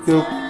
Yuk.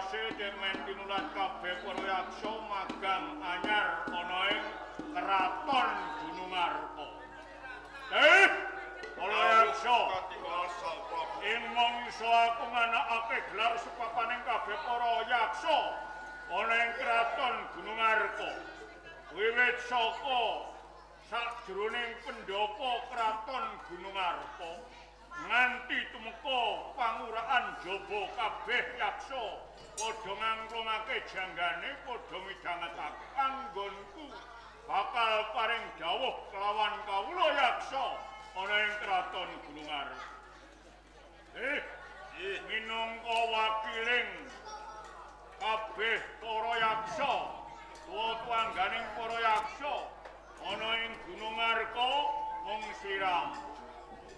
kasil demen tinulat kabeh para yaksa magang anyar ana ing Keraton Gunung Arpa. Para yaksa ing mangsa aku nganakake gelar sepapaning kabeh para yaksa ana ing Keraton Gunung Arpa. Wiwit saka sajroning pendopo Keraton Gunung Arpa nganti tumeka panguraan jaba kabeh yaksa padha ngangklungake janggane padha midhangetake anggonku bakal paring dawuh kelawan kawula yaksa ana ing Keraton Gunung Arpa. Minangka wakiling kabeh para yaksa tuwa-tuwangganing para yaksa ana ing Gunung Arpa mung siram.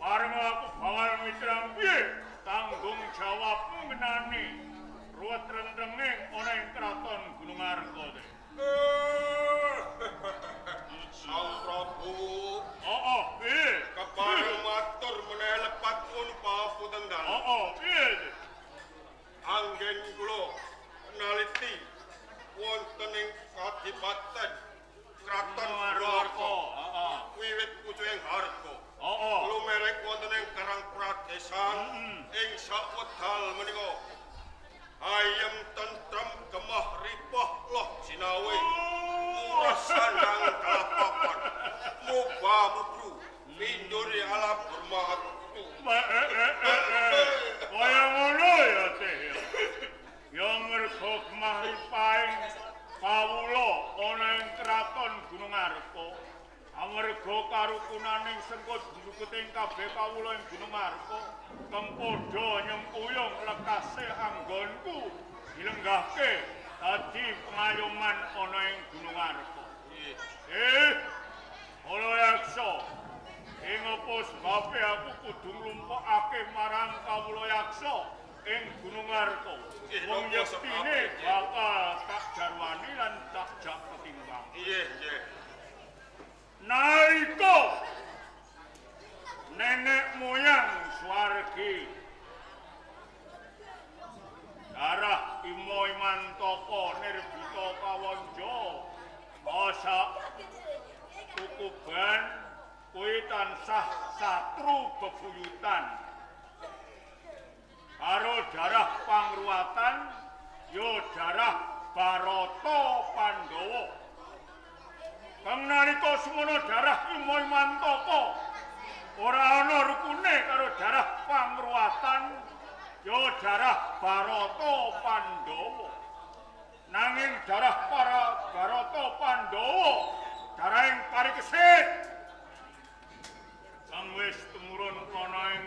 Areng aku bawal mitrang piye tanggung jawabmu ngenani ruwet rendenge ana ing Keraton Gunung Arpa. Sang Prabu. Piye? Kepareng matur menawi lepat pun papunten dalem. Piye? Anggen kula neliti wonten ing Kadipaten Kraton Arpa. Wiwit pucuking harga. Lumerek wonten ing Karang Pradesan ing sawedal menika ayem tentrem gemah ripah loh jinawi sandang kalapapan muba-mubu pinduri alam bermatu. Kaya ngono ya teh. Yang mergo gemah ripahing kawula ana ing Keraton Gunung Arpa. Amarga karukunaning sengkut jukuting kabeh kawula ing Gunung Arpa kempodo nyempuyung lekase anggonku dilenggahke dadi pengayoman ana ing Gunung Arpa. Ora yaksa ing apa sebabe aku kudu nglumpukake marang kawula yaksa ing Gunung Arpa. Wong yektine bakal tak jarwani lan tak jak ketimbang. Nggih. Nalika nenek moyang swargi darah Imo Imantaka Nirbita Kawanja asa kukuban kuwi tansah satru bebuyutan karo darah pangruwatan yo darah Barata Pandhawa. Kang nalika semono darah Imo Imantaka ora ana rukune karo darah pangruwatan ya darah Barata Pandhawa. Nanging darah para Barata Pandhawa darah ing parikesit kang wis tumurun ana ing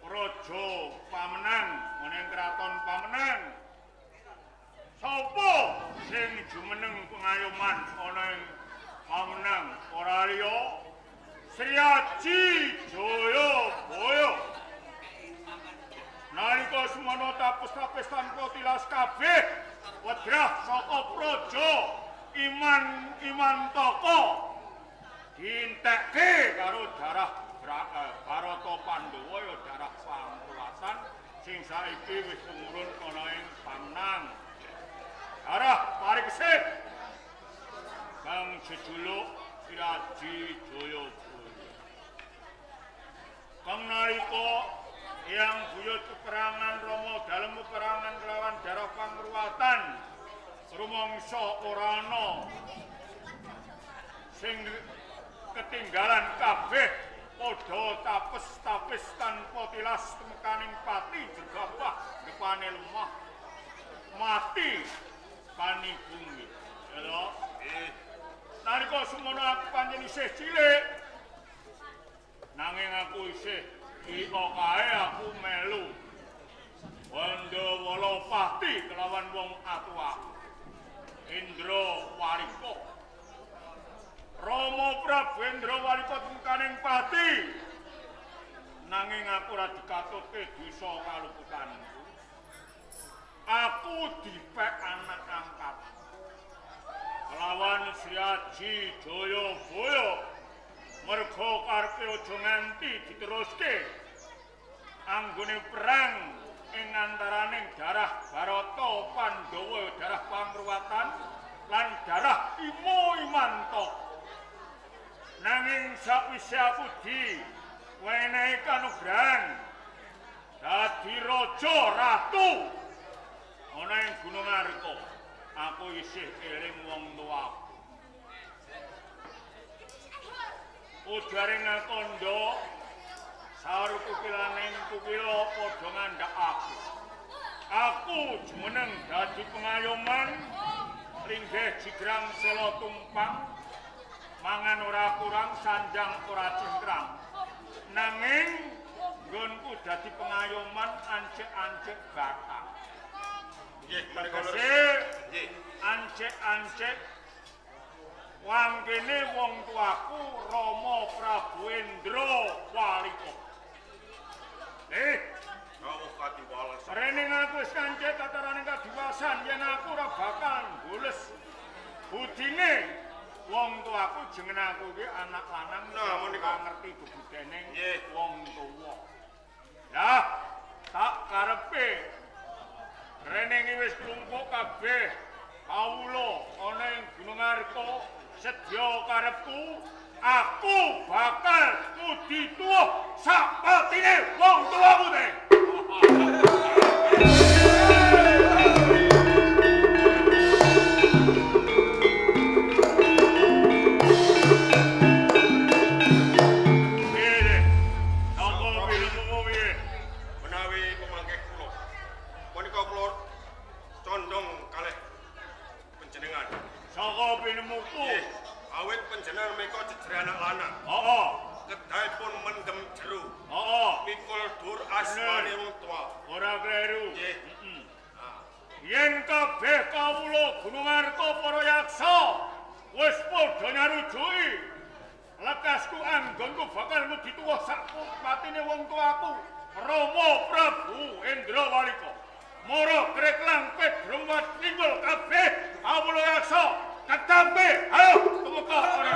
Praja Pamenang ana ing Kraton Pamenang. Sapa sing jumeneng pengayoman ana ing Pamenang ora liya Sri Aji Jayabaya. Nalika semono tapes-tapes tanpa tilas kabeh wedrah saka praja Imantaka dientekke karo darah Barata Pandhawa ya darah pangruwatan sing saiki wis tumurun ana ing Pamenang. Darah parikesit kang jejuluk Sri Aji Jayabaya. Kang nalika yang buyut peperangan Rama dalem peperangan kelawan darah pangruwatan rumangsa ora ana sing ketinggalan kabeh padha tapes-tapes tanpa tilas temekaning pati jegabah depane lemah mati pani bumi. Lho, nalika semono aku pancen isih cilik. Nanging aku isih iko kae aku melu. Wandawala Pati kelawan wong atua. Indra Walika. Rama Prabu Indra Walika tungkaning pati. Nanging aku ora dikatutke dosa kaluputanku. Aku dipek anak angkat. Kelawan Sri Aji Jayabaya merga karepe aja nganti diteruske anggone perang ing antaraning darah Barata Pandhawa darah Pangruwatan lan darah Imo Imanto. Nanging sakwise aku diwenehi kanugrahan dadi raja ratu ana ing Gunung Arka, aku isih eling wong tuaku. Ujaring Kandha saur kukilaning kukila padha ngandhak aku. Aku jumeneng dadi pengayoman linggih jigrang sela tumpang mangan ora kurang sanjang ora cingkrang. Nanging nggonku dadi pengayoman ancek-ancek batang. Nggih, menika lur. Nggih. Ancek-ancek wangkene wong tuaku Rama Prabu Endra Walika. Rawuh kadiwasan. Rening aku wis kancet tataraning kadiwasan yen aku ora bakal mbules budine wong tuaku jeneng aku iki anak lanang menika ngerti bebudene nggih wong tuwa. Lah, tak karepe rening wis klumpuk kabeh kawula ana ing Gunung Arka sedya karepku aku bakal mudi tuwa sak patine wong tuwaku teh. menawi pemangke kula menika kula condong kalih panjenengan. Saka pinemuku awit panjenengan menika jejer anak lanang. Heeh. Kedahipun mendem jero. Heeh. Mikul dur asmane wong tuwa. Ora kleru. Nggih. Yen kabeh kawula Gunung Arka para yaksa wis padha nyarujuki lekasku anggonku bakal mudi tuwa sak patine wong tuaku Rama Prabu Endra Walika. Mara kreklang pedrumbat ninggul kabeh kawula yaksa ketampe ayo tumeka ora